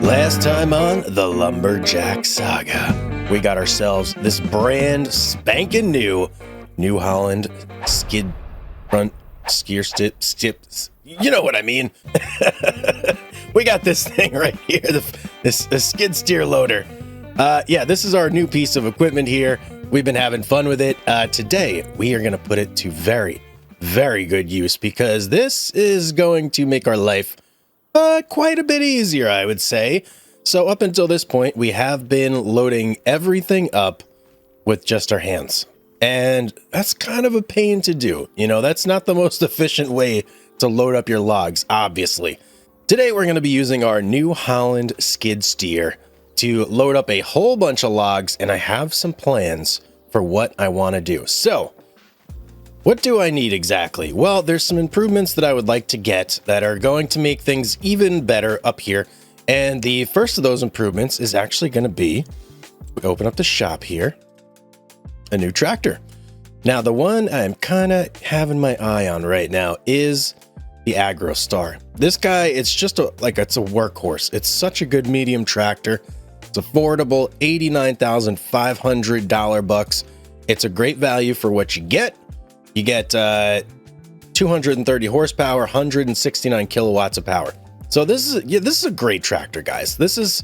Last time on the Lumberjacks Saga, we got ourselves this brand spanking new New Holland skid front steer stips. You know what I mean. We got this thing right here, this skid steer loader. Yeah, this is our new piece of equipment here. We've been having fun with it. Today, we are going to put it to very, very good use because this is going to make our life quite a bit easier, I would say. So up until this point, we have been loading everything up with just our hands. And that's kind of a pain to do. You know, that's not the most efficient way to load up your logs, obviously. Today, we're going to be using our New Holland skid steer to load up a whole bunch of logs, and I have some plans for what I want to do. So, what do I need exactly? Well, there's some improvements that I would like to get that are going to make things even better up here. And the first of those improvements is actually going to be, we open up the shop here, a new tractor. Now, the one I'm kind of having my eye on right now is the AgroStar. This guy, it's just it's a workhorse. It's such a good medium tractor. It's affordable, $89,500 bucks. It's a great value for what you get. You get 230 horsepower, 169 kilowatts of power. So this is a great tractor, guys. This is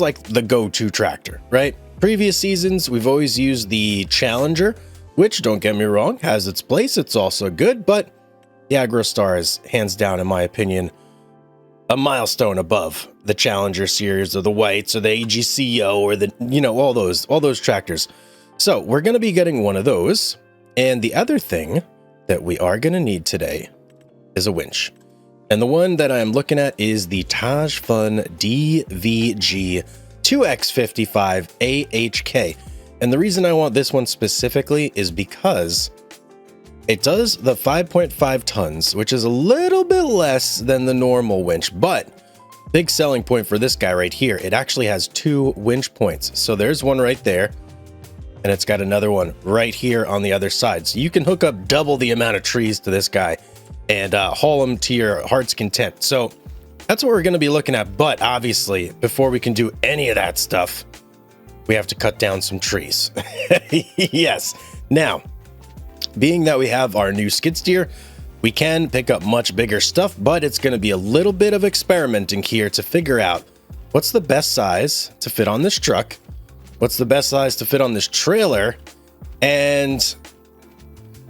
like the go-to tractor, right? Previous seasons, we've always used the Challenger, which, don't get me wrong, has its place. It's also good, but the AgroStar is, hands down, in my opinion, a milestone above the Challenger series or the Whites or the AGCO or the, all those tractors. So we're going to be getting one of those. And the other thing that we are going to need today is a winch. And the one that I'm looking at is the Tajfun DVG 2X55 AHK. And the reason I want this one specifically is because it does the 5.5 tons, which is a little bit less than the normal winch, but big selling point for this guy right here, it actually has 2 winch points. So there's one right there, and it's got another one right here on the other side. So you can hook up double the amount of trees to this guy and haul them to your heart's content. So that's what we're going to be looking at. But obviously, before we can do any of that stuff, we have to cut down some trees. Yes. Now, being that we have our new skid steer, we can pick up much bigger stuff, but it's going to be a little bit of experimenting here to figure out what's the best size to fit on this truck, what's the best size to fit on this trailer, and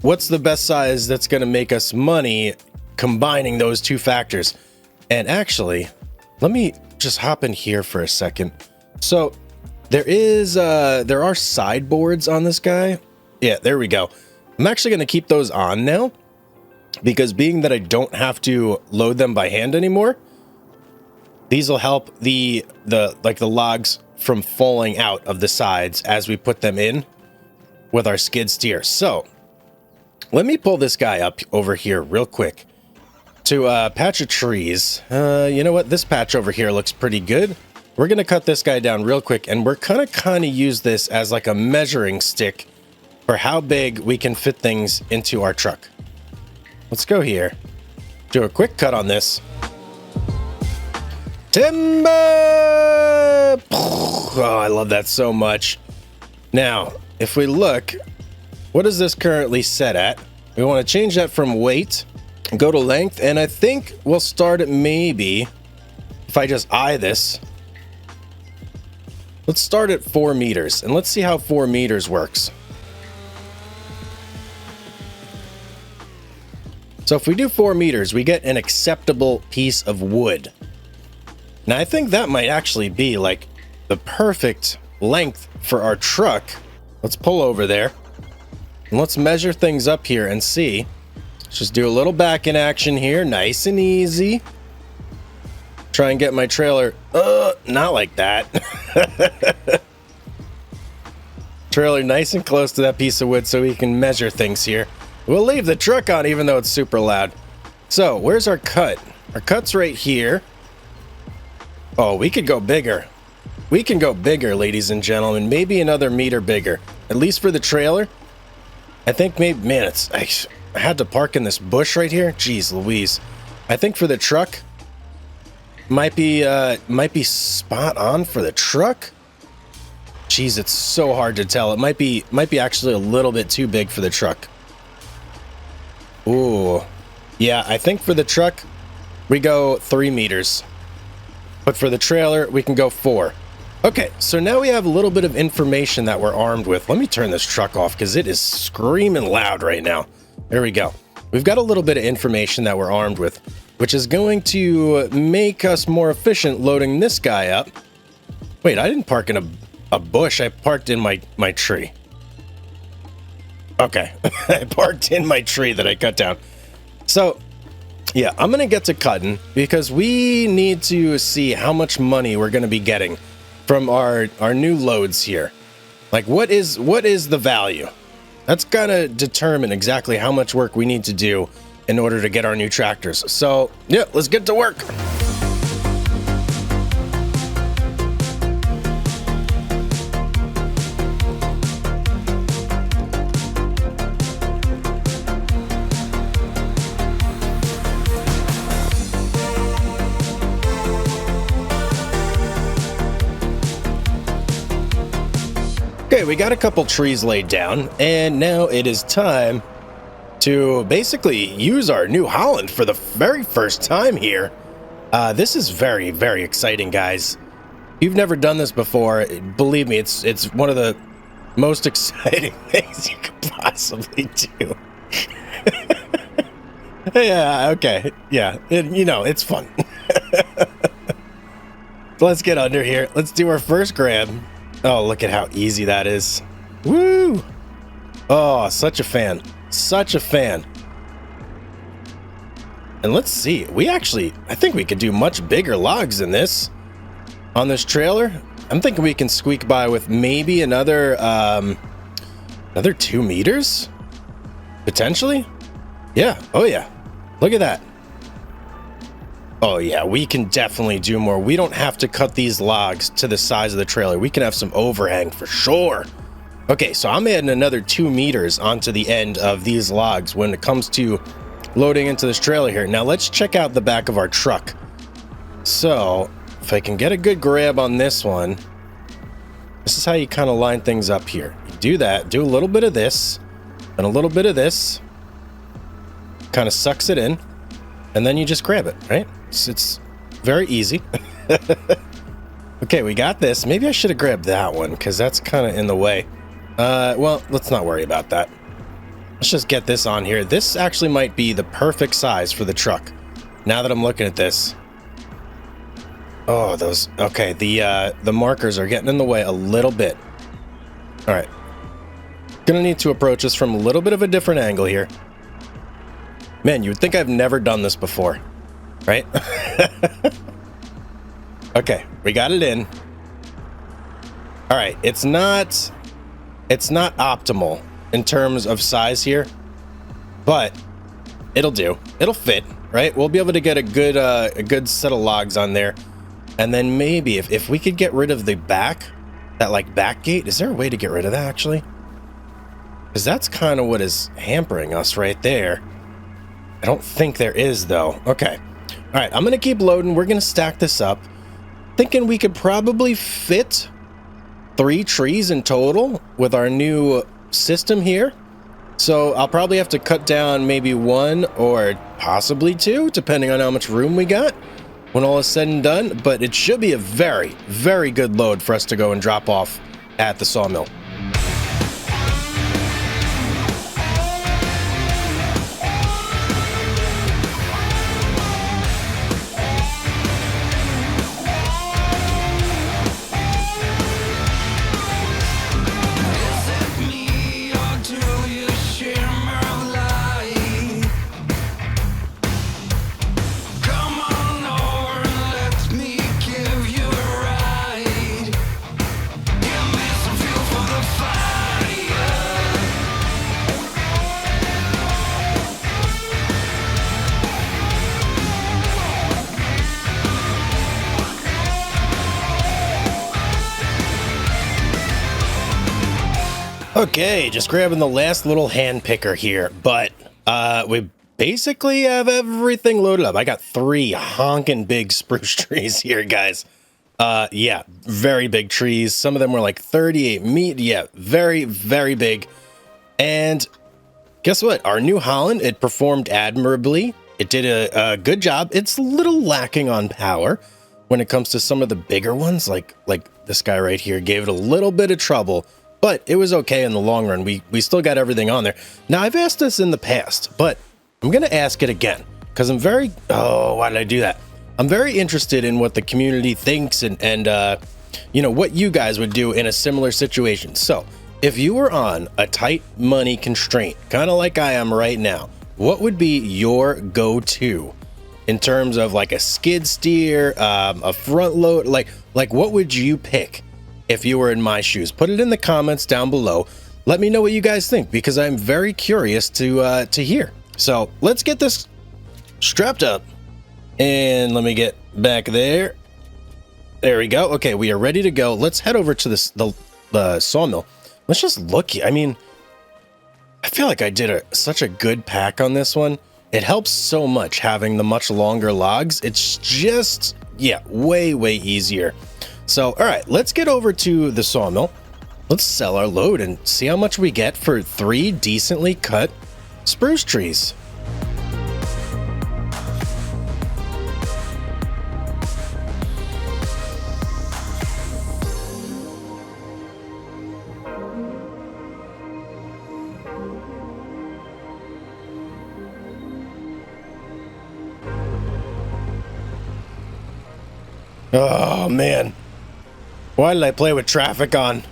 what's the best size that's going to make us money combining those two factors. And actually, let me just hop in here for a second. So there are sideboards on this guy. Yeah, there we go. I'm actually going to keep those on now because being that I don't have to load them by hand anymore, these will help the logs from falling out of the sides as we put them in with our skid steer. So let me pull this guy up over here real quick to a patch of trees. You know what? This patch over here looks pretty good. We're going to cut this guy down real quick, and we're kind of use this as like a measuring stick for how big we can fit things into our truck. Let's go here. Do a quick cut on this. Timber! Oh, I love that so much. Now, if we look, what is this currently set at? We want to change that from weight and go to length, and I think we'll start at maybe, if I just eye this, let's start at 4 meters, and let's see how 4 meters works. So if we do 4 meters, we get an acceptable piece of wood. Now, I think that might actually be like the perfect length for our truck. Let's pull over there and let's measure things up here and see. Let's just do a little back in action here, nice and easy. Try and get my trailer, not like that. Trailer nice and close to that piece of wood so we can measure things here. We'll leave the truck on even though it's super loud. So where's our cut? Our cut's right here. Oh, we could go bigger. We can go bigger, ladies and gentlemen. Maybe another meter bigger. At least for the trailer. I think maybe, man, I had to park in this bush right here. Jeez Louise. I think for the truck, might be spot on for the truck. Jeez, it's so hard to tell. It might be actually a little bit too big for the truck. Ooh. Yeah, I think for the truck, we go 3 meters. But for the trailer, we can go 4. Okay, so now we have a little bit of information that we're armed with. Let me turn this truck off because it is screaming loud right now. There we go. We've got a little bit of information that we're armed with, which is going to make us more efficient loading this guy up. Wait, I didn't park in a bush. I parked in my tree. Okay, I parked in my tree that I cut down. So, yeah, I'm going to get to cutting because we need to see how much money we're going to be getting from our new loads here. Like, what is the value? That's going to determine exactly how much work we need to do in order to get our new tractors. So, yeah, let's get to work. Okay, we got a couple trees laid down, and now it is time to basically use our New Holland for the very first time here. This is very, very exciting, guys. If you've never done this before, believe me, it's one of the most exciting things you could possibly do. Yeah, okay, yeah, it's fun. Let's get under here. Let's do our first grab. Oh, look at how easy that is. Woo! Oh, such a fan. Such a fan. And let's see. I think we could do much bigger logs than this on this trailer. I'm thinking we can squeak by with maybe another 2 meters? Potentially? Yeah. Oh, yeah. Look at that. Oh yeah, we can definitely do more. We don't have to cut these logs to the size of the trailer. We can have some overhang for sure. Okay, so I'm adding another 2 meters onto the end of these logs when it comes to loading into this trailer here. Now let's check out the back of our truck. So if I can get a good grab on this one, this is how you kind of line things up here. You do that, do a little bit of this and a little bit of this, kind of sucks it in, and then you just grab it, right? It's very easy. Okay, we got this. Maybe I should have grabbed that one because that's kind of in the way. Well, let's not worry about that. Let's just get this on here. This actually might be the perfect size for the truck. Now that I'm looking at this. Oh, those. Okay, the markers are getting in the way a little bit. All right. Gonna need to approach this from a little bit of a different angle here. Man, you would think I've never done this before, right? Okay, we got it in. All right, it's not optimal in terms of size here, but it'll do. It'll fit, right? We'll be able to get a good set of logs on there, and then maybe if we could get rid of the back, that like back gate. Is there a way to get rid of that actually? Because that's kind of what is hampering us right there. I don't think there is, though. Okay. All right, I'm going to keep loading. We're going to stack this up. Thinking we could probably fit 3 trees in total with our new system here. So I'll probably have to cut down maybe 1 or possibly 2, depending on how much room we got when all is said and done. But it should be a very, very good load for us to go and drop off at the sawmill. Okay, just grabbing the last little hand picker here, but we basically have everything loaded up. I got 3 honking big spruce trees here, guys. Yeah, very big trees. Some of them were like 38 meat. Yeah, very, very big. And guess what? Our New Holland, it performed admirably. It did a good job. It's a little lacking on power when it comes to some of the bigger ones, like this guy right here gave it a little bit of trouble, but it was okay in the long run. We still got everything on there. Now, I've asked this in the past, but I'm going to ask it again because I'm very, oh, why did I do that? I'm very interested in what the community thinks and you know, what you guys would do in a similar situation. So if you were on a tight money constraint, kind of like I am right now, what would be your go-to in terms of like a skid steer, a front load? Like what would you pick if you were in my shoes? Put it in the comments down below. Let me know what you guys think because I'm very curious to hear. So let's get this strapped up and let me get back there. There we go. Okay, we are ready to go. Let's head over to the sawmill. Let's just look. I mean, I feel like I did such a good pack on this one. It helps so much having the much longer logs. It's just, yeah, way, way easier. So, all right, let's get over to the sawmill. Let's sell our load and see how much we get for 3 decently cut spruce trees. Oh, man. Why did I play with traffic on?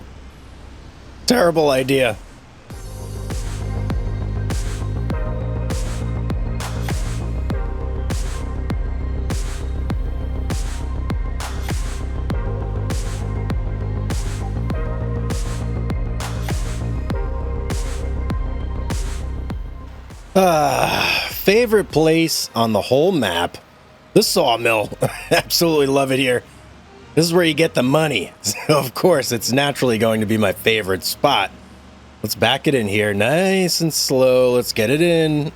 Terrible idea. Favorite place on the whole map. The sawmill. Absolutely love it here. This is where you get the money. So of course, it's naturally going to be my favorite spot. Let's back it in here nice and slow. Let's get it in.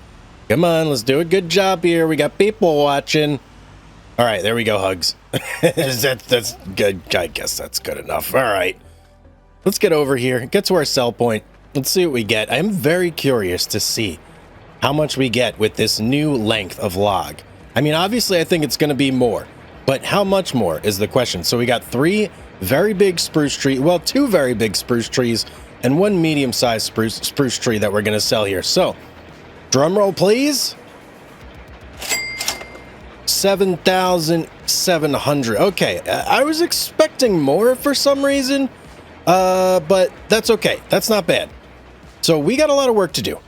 Come on, let's do a good job here. We got people watching. All right, there we go, Hugz. That's good. I guess that's good enough. All right. Let's get over here. Get to our sell point. Let's see what we get. I'm very curious to see how much we get with this new length of log. I mean, obviously, I think it's going to be more, but how much more is the question. So we got 3 very big spruce trees, well, 2 very big spruce trees and 1 medium-sized spruce tree that we're going to sell here. So, drum roll, please. 7,700. Okay, I was expecting more for some reason, but that's okay. That's not bad. So we got a lot of work to do.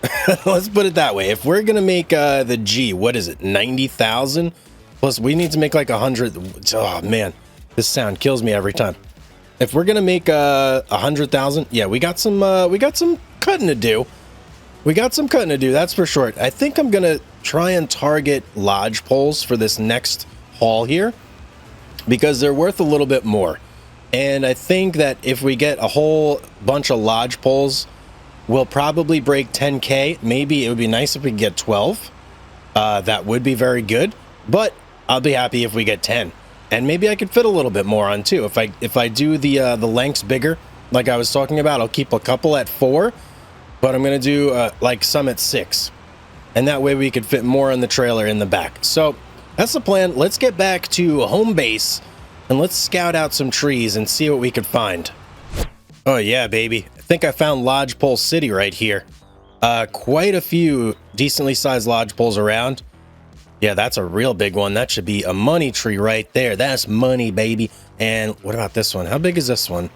Let's put it that way. If we're going to make the G, what is it, 90,000? Plus, we need to make like 100. Oh, man, this sound kills me every time. If we're going to make 100,000, yeah, we got some cutting to do. We got some cutting to do, that's for sure. I think I'm going to try and target lodge poles for this next haul here because they're worth a little bit more. And I think that if we get a whole bunch of lodge poles, we'll probably break 10K. Maybe it would be nice if we could get 12. That would be very good, but I'll be happy if we get 10. And maybe I could fit a little bit more on too. If I do the lengths bigger, like I was talking about, I'll keep a couple at 4, but I'm going to do like some at 6. And that way we could fit more on the trailer in the back. So that's the plan. Let's get back to home base and let's scout out some trees and see what we could find. Oh yeah, baby. I think I found Lodgepole City right here. Quite a few decently sized lodgepoles around. Yeah, that's a real big one. That should be a money tree right there. That's money, baby. And what about this one? How big is this one?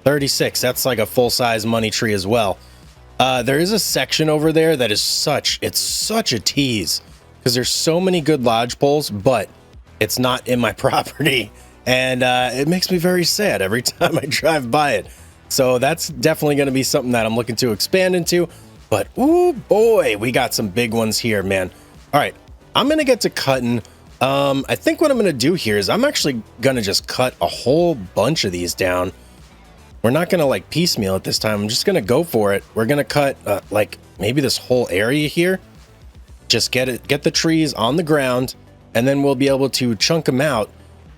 36. That's like a full-size money tree as well. There is a section over there that is such a tease because there's so many good lodgepoles, but it's not in my property. And it makes me very sad every time I drive by it. So that's definitely going to be something that I'm looking to expand into. But, ooh, boy, we got some big ones here, man. All right, I'm going to get to cutting. I think what I'm going to do here is I'm actually going to just cut a whole bunch of these down. We're not going to, like, piecemeal it this time. I'm just going to go for it. We're going to cut, like, maybe this whole area here. just get the trees on the ground, and then we'll be able to chunk them out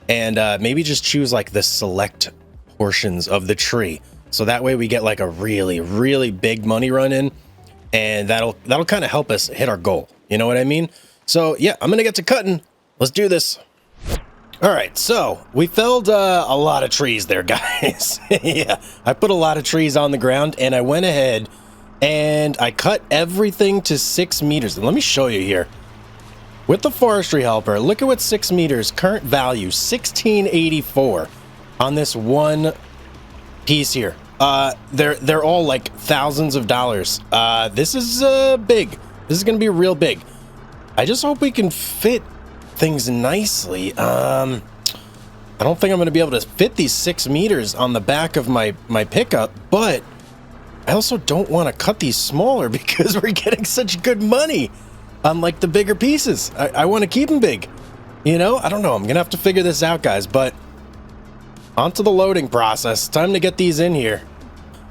and maybe just choose like the select portions of the tree. So that way we get like a really, really big money run in, and that'll kind of help us hit our goal. You know what I mean? So yeah, I'm gonna get to cutting. Let's do this. All right, so we felled a lot of trees there, guys. Yeah, I put a lot of trees on the ground, and I went ahead and I cut everything to 6 meters. And let me show you here. With the Forestry Helper, look at what 6 meters, current value, 1684 on this one piece here. They're all like thousands of dollars. This is big. This is gonna be real big. I just hope we can fit things nicely. I don't think I'm going to be able to fit these 6 meters on the back of my pickup, but I also don't want to cut these smaller because we're getting such good money on like the bigger pieces. I want to keep them big. You know, I don't know. I'm going to have to figure this out, guys, but onto the loading process. Time to get these in here.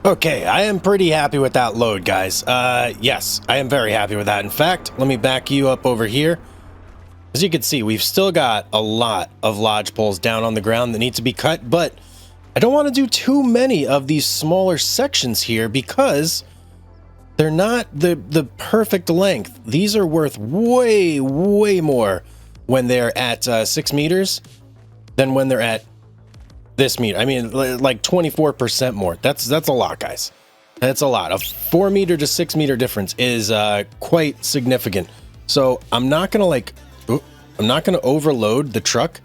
Okay, I am pretty happy with that load, guys. Yes, I am very happy with that. In fact, let me back you up over here. As you can see, we've still got a lot of lodge poles down on the ground that need to be cut, but I don't want to do too many of these smaller sections here because they're not the perfect length. These are worth way, way more when they're at 6 meters than when they're at this meter. I mean, like 24% more. That's a lot, guys. That's a lot. A 4 meter to 6 meter difference is quite significant. So I'm not gonna overload the truck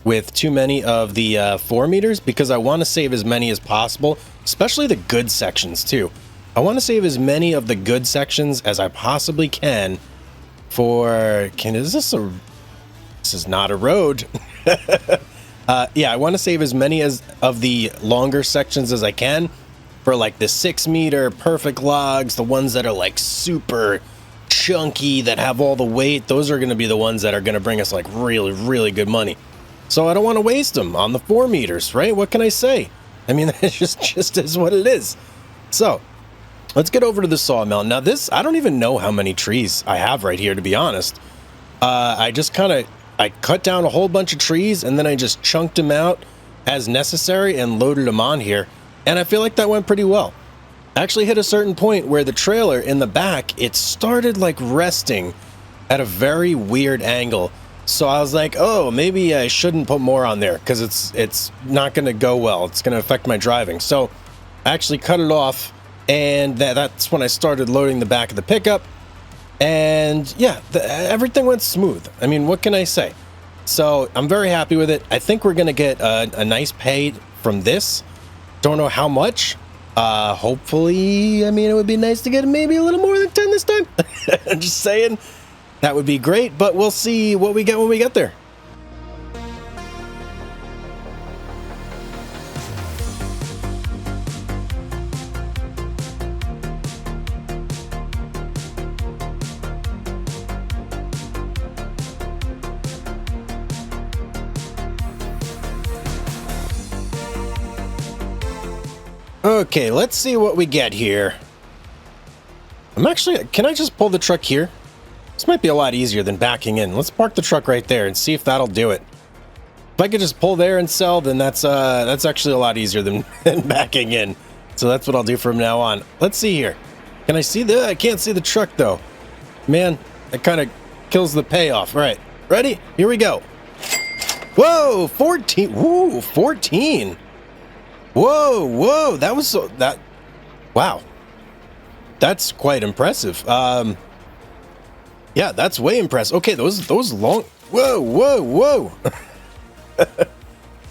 with too many of the 4 meters because I want to save as many as possible, especially the good sections too. I want to save as many of the good sections as I possibly can for, this is not a road. Yeah, I want to save as many of the longer sections as I can for like the 6 meter perfect logs, the ones that are like super chunky that have all the weight. Those are going to be the ones that are going to bring us like really, really good money. So I don't want to waste them on the 4 meters, right? What can I say? I mean, that just is what it is. So let's get over to the sawmill. Now this, I don't even know how many trees I have right here, to be honest. I cut down a whole bunch of trees and then I just chunked them out as necessary and loaded them on here. And I feel like that went pretty well. I actually hit a certain point where the trailer in the back, it started like resting at a very weird angle. So I was like, oh, maybe I shouldn't put more on there because it's not going to go well. It's going to affect my driving. So I actually cut it off, and that's when I started loading the back of the pickup. And yeah, everything went smooth. I mean, what can I say? So I'm very happy with it. I think we're going to get a nice pay from this. Don't know how much. Hopefully, I mean, it would be nice to get maybe a little more than 10 this time. I'm just saying that would be great, but we'll see what we get when we get there. Okay, let's see what we get here. Can I just pull the truck here? This might be a lot easier than backing in. Let's park the truck right there and see if that'll do it. If I could just pull there and sell, then that's actually a lot easier than backing in. So that's what I'll do from now on. Let's see here. Can I see I can't see the truck though. Man, that kind of kills the payoff. All right, ready? Here we go. Whoa, 14. Woo, 14. Whoa, that was wow. That's quite impressive. Yeah, that's way impressive. Okay, those long, whoa.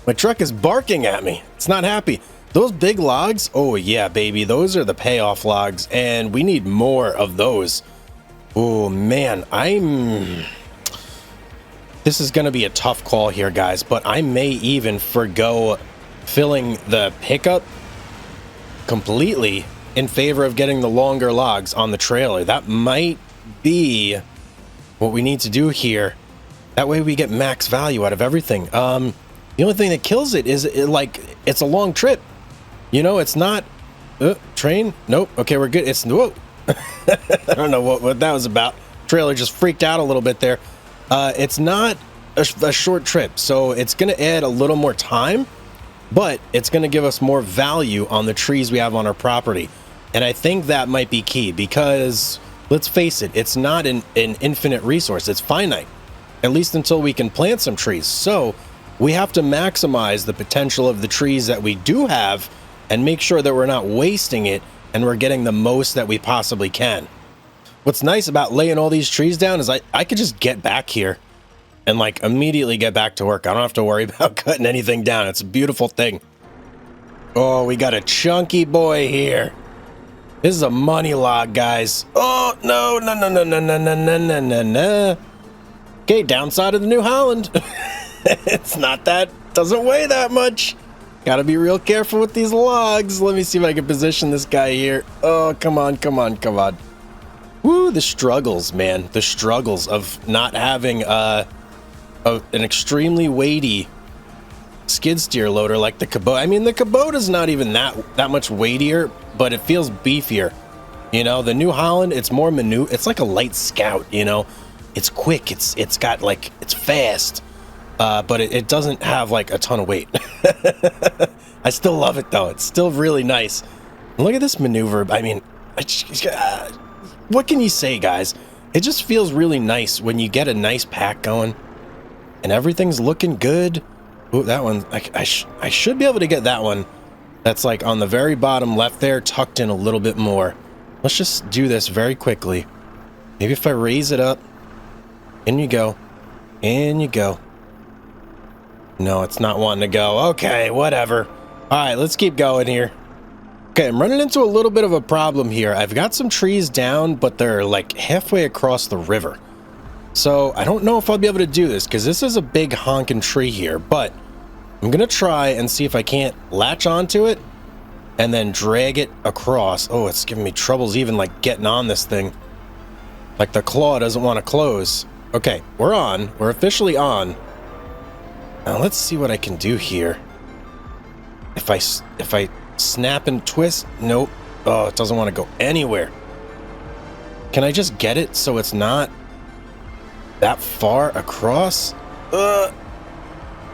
My truck is barking at me. It's not happy. Those big logs, oh yeah, baby, those are the payoff logs, and we need more of those. Oh man, this is gonna be a tough call here, guys, but I may even forgo filling the pickup completely in favor of getting the longer logs on the trailer. That might be what we need to do here. That way we get max value out of everything. The only thing that kills it is it's a long trip. You know, it's not train. Nope. Okay, we're good. It's whoa. I don't know what that was about. trailer just freaked out a little bit there. It's not a short trip, so it's going to add a little more time, but it's going to give us more value on the trees we have on our property. And I think that might be key because, let's face it, it's not an infinite resource. It's finite, at least until we can plant some trees. So we have to maximize the potential of the trees that we do have and make sure that we're not wasting it and we're getting the most that we possibly can. What's nice about laying all these trees down is I could just get back here and like immediately get back to work. I don't have to worry about cutting anything down. It's a beautiful thing. Oh, we got a chunky boy here. This is a money log, guys. Oh, no. Okay, downside of the New Holland. It's not that, doesn't weigh that much. Gotta be real careful with these logs. Let me see if I can position this guy here. Oh, come on. Woo, the struggles, man. The struggles of not having an extremely weighty skid steer loader like the Kubota. I mean, the Kubota's not even that much weightier, but it feels beefier. You know, the New Holland, it's more it's like a light Scout, you know. It's quick, it's got like, it's fast. But it doesn't have like a ton of weight. I still love it though. It's still really nice. Look at this maneuver. I mean, what can you say, guys? It just feels really nice when you get a nice pack going and everything's looking good. Ooh, that one, I should be able to get that one. That's like on the very bottom left there, tucked in a little bit more. Let's just do this very quickly. Maybe if I raise it up. In you go. In you go. No, it's not wanting to go. Okay, whatever. All right, let's keep going here. Okay, I'm running into a little bit of a problem here. I've got some trees down, but they're like halfway across the river. So I don't know if I'll be able to do this because this is a big honking tree here, but I'm going to try and see if I can't latch onto it and then drag it across. Oh, it's giving me troubles even like getting on this thing. Like the claw doesn't want to close. Okay, we're on. We're officially on. Now let's see what I can do here. If I snap and twist, nope. Oh, it doesn't want to go anywhere. Can I just get it so it's not that far across? Oh,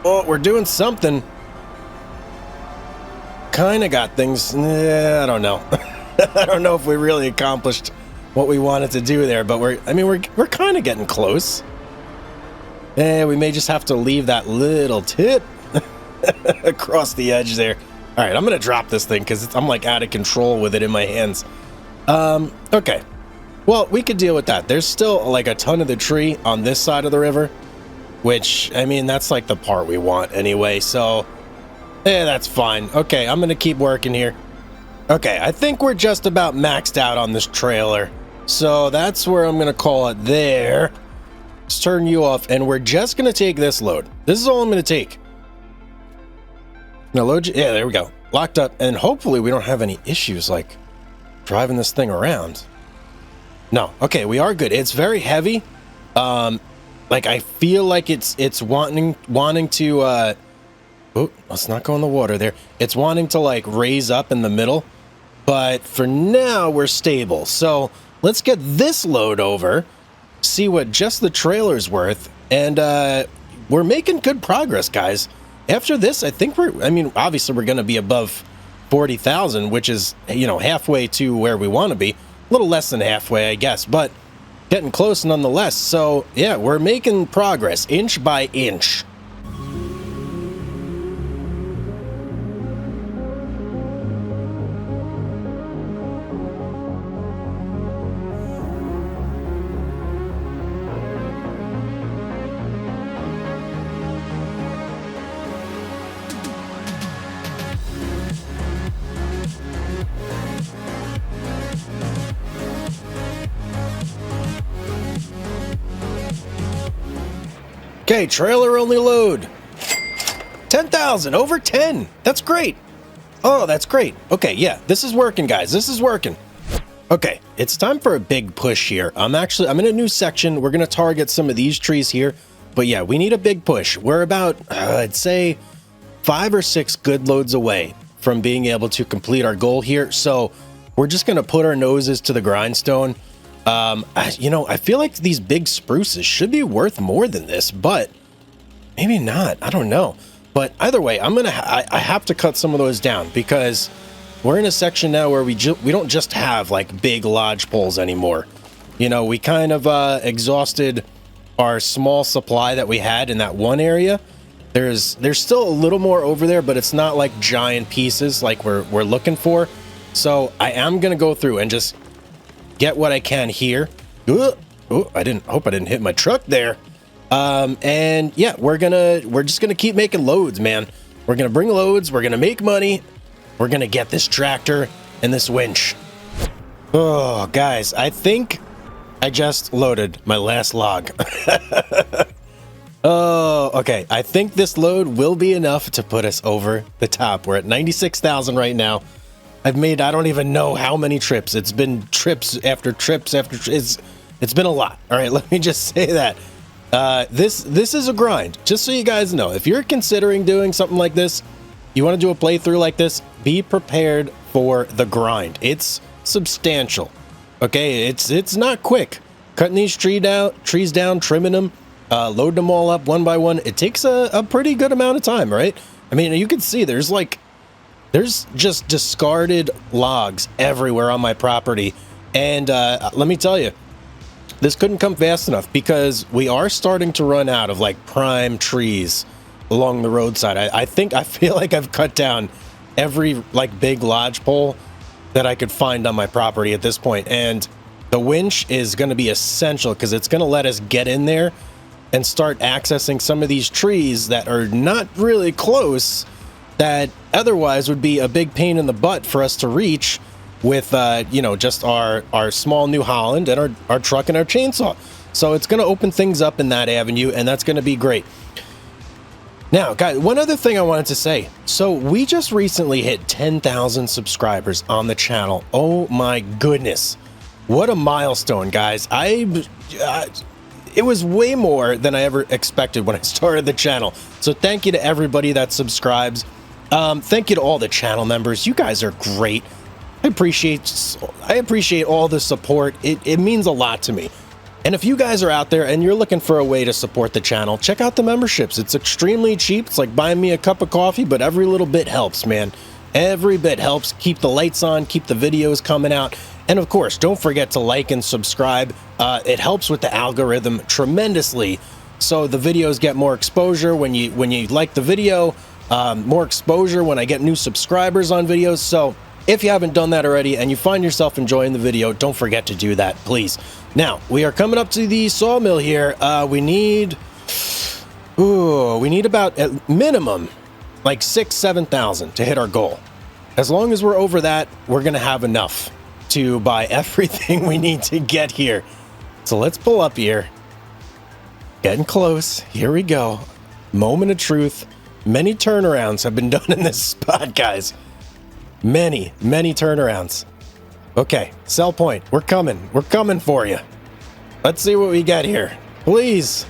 we're doing something. Kind of got things. I don't know. I don't know if we really accomplished what we wanted to do there, but we're kind of getting close. We may just have to leave that little tip across the edge there. All right, I'm going to drop this thing because I'm like out of control with it in my hands. Okay. Well, we could deal with that. There's still like a ton of the tree on this side of the river, which, I mean, that's like the part we want anyway. So, that's fine. Okay, I'm going to keep working here. Okay, I think we're just about maxed out on this trailer. So that's where I'm going to call it there. Let's turn you off, and we're just going to take this load. This is all I'm going to take. Now load you. Yeah, there we go. Locked up, and hopefully we don't have any issues like driving this thing around. No. Okay, we are good. It's very heavy. Like I feel like it's wanting to oh, let's not go in the water there. It's wanting to like raise up in the middle, but for now we're stable. So let's get this load over, see what just the trailer's worth, and we're making good progress, guys. After this, I think obviously we're going to be above 40,000, which is, you know, halfway to where we want to be. A little less than halfway, I guess, but getting close nonetheless. So, yeah, we're making progress inch by inch. Okay, trailer only load. 10,000, over 10. That's great. Oh, that's great. Okay, yeah, this is working, guys. This is working. Okay, it's time for a big push here. I'm in a new section. We're going to target some of these trees here. But yeah, we need a big push. We're about, I'd say, 5 or 6 good loads away from being able to complete our goal here. So we're just going to put our noses to the grindstone You know, I feel like these big spruces should be worth more than this, but maybe not. I don't know. But either way, I have to cut some of those down because we're in a section now where we don't just have like big lodge poles anymore. You know, we kind of exhausted our small supply that we had in that one area. There's still a little more over there, but it's not like giant pieces like we're looking for. So I am gonna go through and just get what I can here. Oh, I hope I didn't hit my truck there. And yeah, we're just gonna keep making loads, man. We're gonna bring loads. We're gonna make money. We're gonna get this tractor and this winch. Oh, guys, I think I just loaded my last log. Oh, okay. I think this load will be enough to put us over the top. We're at 96,000 right now. I've made, I don't even know how many trips. It's been trips after trips after trips. It's been a lot. All right, let me just say that. This is a grind. Just so you guys know, if you're considering doing something like this, you want to do a playthrough like this, be prepared for the grind. It's substantial. Okay, it's not quick. Cutting these trees down, trimming them, loading them all up one by one. It takes a pretty good amount of time, right? I mean, you can see there's just discarded logs everywhere on my property. And let me tell you, this couldn't come fast enough because we are starting to run out of like prime trees along the roadside. I feel like I've cut down every like big lodge pole that I could find on my property at this point. And the winch is going to be essential because it's going to let us get in there and start accessing some of these trees that are not really close, that otherwise would be a big pain in the butt for us to reach with, you know, just our small New Holland and our truck and our chainsaw. So it's going to open things up in that avenue, and that's going to be great. Now, guys, one other thing I wanted to say. So we just recently hit 10,000 subscribers on the channel. Oh my goodness. What a milestone, guys. It was way more than I ever expected when I started the channel. So thank you to everybody that subscribes. Thank you to all the channel members. You guys are great. I appreciate all the support. It means a lot to me. And if you guys are out there and you're looking for a way to support the channel, check out the memberships. It's extremely cheap. It's like buying me a cup of coffee, but every little bit helps, man. Every bit helps keep the lights on, keep the videos coming out. And of course, don't forget to like and subscribe. It helps with the algorithm tremendously. So the videos get more exposure when you like the video, more exposure when I get new subscribers on videos. So if you haven't done that already and you find yourself enjoying the video, don't forget to do that, please. Now, we are coming up to the sawmill here. We need about at minimum like 7,000 to hit our goal. As long as we're over that, we're going to have enough to buy everything we need to get here. So let's pull up here. Getting close. Here we go. Moment of truth. Many turnarounds have been done in this spot, guys. Many turnarounds. Okay, sell point. We're coming. We're coming for you. Let's see what we got here. Please.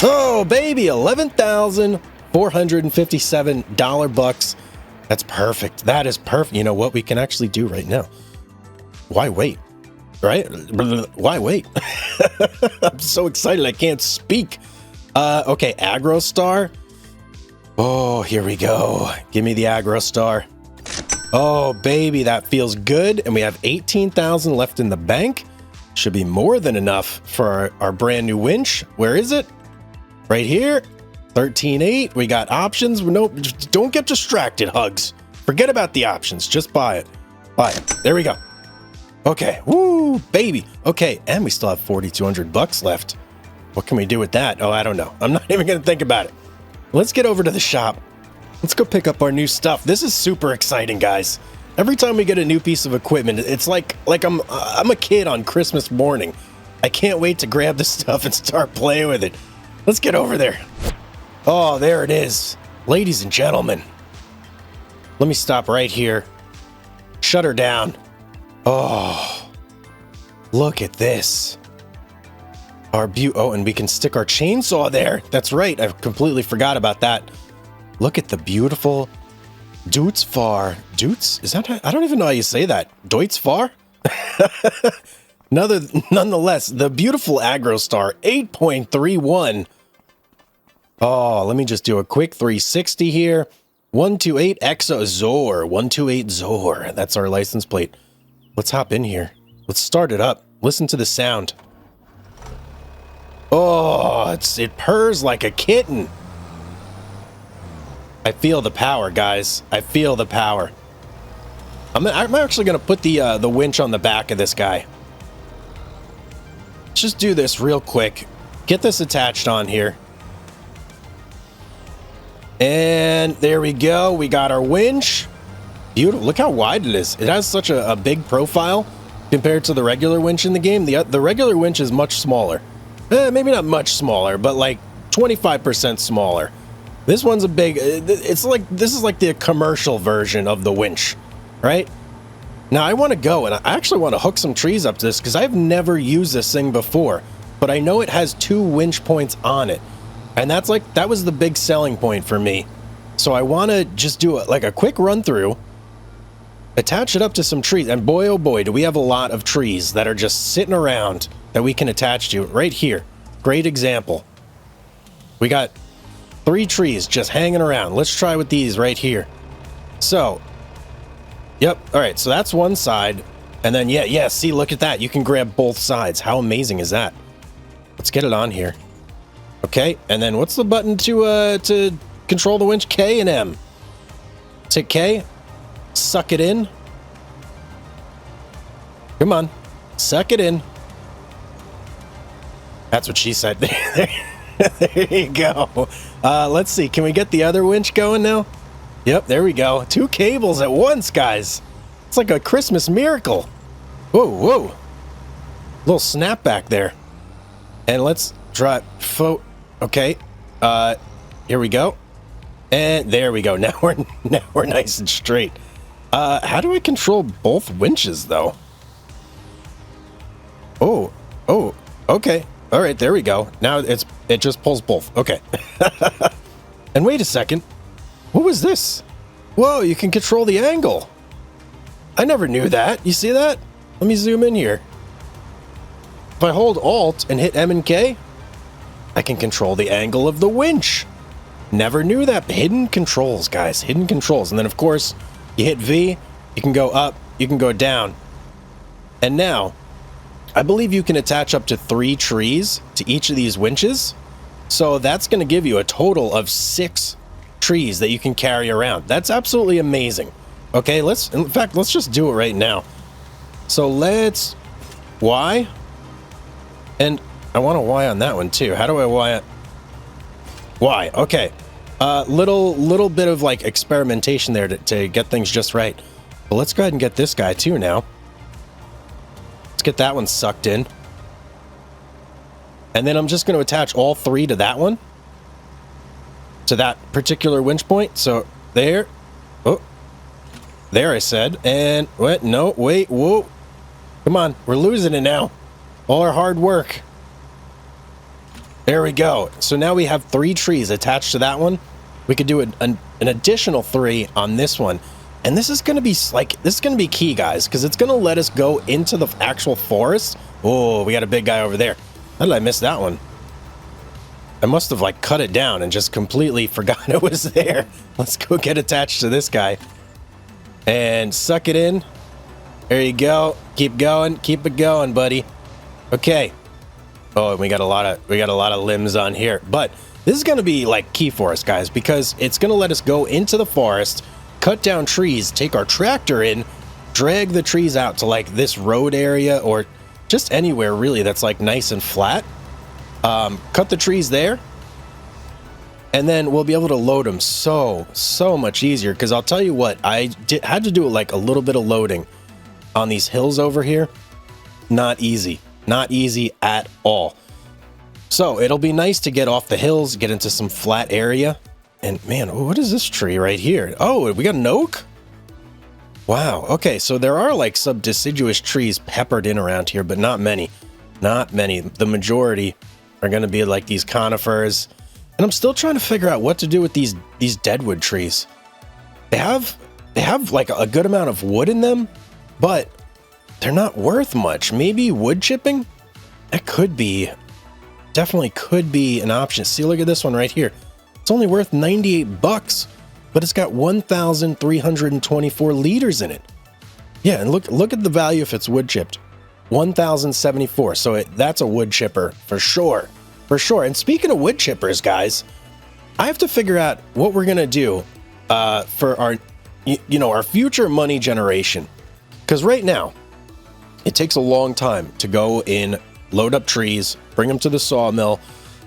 Oh, baby, $11,457 bucks. That's perfect. That is perfect. You know what we can actually do right now? Why wait? Right? Why wait? I'm so excited I can't speak. Okay, Agro Star. Oh, here we go. Give me the Agro Star. Oh, baby, that feels good. And we have 18,000 left in the bank. Should be more than enough for our brand new winch. Where is it? Right here. 13.8. We got options. Nope. Don't get distracted, Hugz. Forget about the options. Just buy it. Buy it. There we go. Okay. Woo, baby. Okay. And we still have 4,200 bucks left. What can we do with that? Oh, I don't know. I'm not even going to think about it. Let's get over to the shop. Let's go pick up our new stuff. This is super exciting, guys. Every time we get a new piece of equipment, it's like I'm a kid on Christmas morning. I can't wait to grab this stuff and start playing with it. Let's get over there. Oh, there it is. Ladies and gentlemen. Let me stop right here. Shut her down. Oh, look at this. Oh, and we can stick our chainsaw there. That's right. I completely forgot about that. Look at the beautiful Deutz? Is that, I don't even know how you say that. Deutz? Nonetheless, the beautiful Agro Star 8.31. Oh, let me just do a quick 360 here. 128 Exo Zor. 128 Zor. That's our license plate. Let's hop in here. Let's start it up. Listen to the sound. Oh, it purrs like a kitten. I feel the power, guys. I feel the power. I'm actually going to put the winch on the back of this guy. Let's just do this real quick. Get this attached on here. And there we go. We got our winch. Beautiful. Look how wide it is. It has such a big profile compared to the regular winch in the game. The regular winch is much smaller. Maybe not much smaller, but like 25% smaller. This one's a big... This is like the commercial version of the winch, right? Now I want to go, and I actually want to hook some trees up to this because I've never used this thing before, but I know it has 2 winch points on it. And that was the big selling point for me. So I want to just do a quick run through, attach it up to some trees. And boy, oh boy, do we have a lot of trees that are just sitting around that we can attach to right here. Great example. We got 3 trees just hanging around. Let's try with these right here. So, yep. All right. So that's one side. And then, yeah. See, look at that. You can grab both sides. How amazing is that? Let's get it on here. Okay, and then what's the button to control the winch? K and M. Take K. Suck it in. Come on. Suck it in. That's what she said. There you go. Let's see. Can we get the other winch going now? Yep, there we go. 2 cables at once, guys. It's like a Christmas miracle. Whoa. Little snapback there. And let's try... Okay, here we go, and there we go. Now we're nice and straight. How do I control both winches though? Oh, okay, all right, there we go. Now it just pulls both. Okay. And wait a second, what was this? Whoa, you can control the angle. I never knew that. You see that? Let me zoom in here. If I hold Alt and hit M and K, I can control the angle of the winch. Never knew that. Hidden controls, guys. Hidden controls. And then, of course, you hit V, you can go up, you can go down. And now, I believe you can attach up to 3 trees to each of these winches. So that's going to give you a total of 6 trees that you can carry around. That's absolutely amazing. Okay, in fact, let's just do it right now. So let's Y. And I want a Y on that one too. How do I Y it? Y. Okay. Little bit of like experimentation there to get things just right. But let's go ahead and get this guy too now. Let's get that one sucked in. And then I'm just going to attach all 3 to that one. To that particular winch point. So there. Oh. There I said. And what? No, wait. Whoa. Come on. We're losing it now. All our hard work. There we go. So now we have 3 trees attached to that one. We could do an additional 3 on this one. And this is going to be key, guys, because it's going to let us go into the actual forest. Oh, we got a big guy over there. How did I miss that one? I must have like cut it down and just completely forgot it was there. Let's go get attached to this guy and suck it in. There you go. Keep going. Keep it going, buddy. Okay. Oh, we got a lot of limbs on here, but this is going to be like key for us, guys, because it's going to let us go into the forest, cut down trees, take our tractor in, drag the trees out to like this road area or just anywhere really that's like nice and flat. Cut the trees there, and then we'll be able to load them so much easier. Because I'll tell you what, I had to do like a little bit of loading on these hills over here. Not easy. Not easy at all. So it'll be nice to get off the hills, get into some flat area. And man, what is this tree right here? Oh, we got an oak? Wow. Okay, so there are like subdeciduous trees peppered in around here, but not many. Not many. The majority are going to be like these conifers. And I'm still trying to figure out what to do with these deadwood trees. They have like a good amount of wood in them, but they're not worth much. Maybe wood chipping? That could be, definitely could be an option. See, look at this one right here. It's only worth 98 bucks, but it's got 1,324 liters in it. Yeah, and look at the value if it's wood chipped. 1,074. So that's a wood chipper for sure. For sure. And speaking of wood chippers, guys, I have to figure out what we're going to do for our, our future money generation. Because right now, it takes a long time to go in, load up trees, bring them to the sawmill.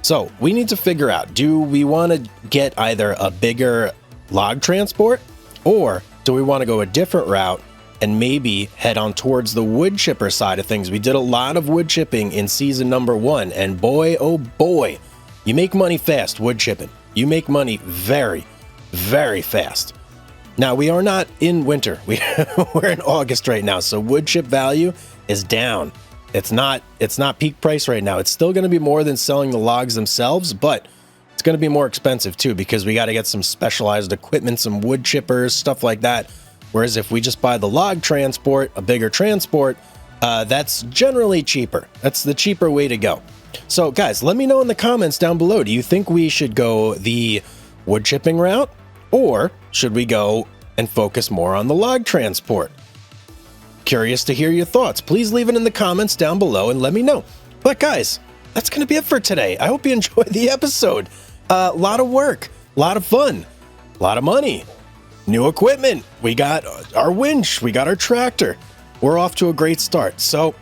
So we need to figure out, do we want to get either a bigger log transport, or do we want to go a different route and maybe head on towards the wood chipper side of things? We did a lot of wood chipping in season number 1, and boy, oh boy, you make money fast wood chipping. You make money very, very fast. Now, we are not in winter. We're in August right now, so wood chip value is down. It's not peak price right now. It's still going to be more than selling the logs themselves, but it's going to be more expensive too, because we got to get some specialized equipment, some wood chippers, stuff like that. Whereas if we just buy the log transport, a bigger transport, that's generally cheaper. That's the cheaper way to go. So guys, let me know in the comments down below. Do you think we should go the wood chipping route, or should we go and focus more on the log transport? Curious to hear your thoughts. Please leave it in the comments down below and let me know. But guys, that's going to be it for today. I hope you enjoyed the episode. A lot of work, a lot of fun, a lot of money, new equipment. We got our winch, we got our tractor. We're off to a great start. So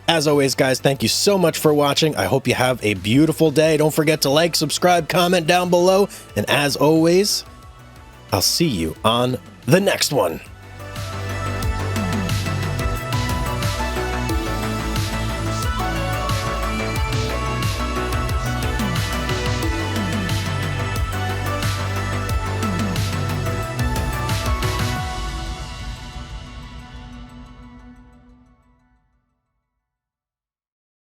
as always, guys, thank you so much for watching. I hope you have a beautiful day. Don't forget to like, subscribe, comment down below. And as always, I'll see you on the next one.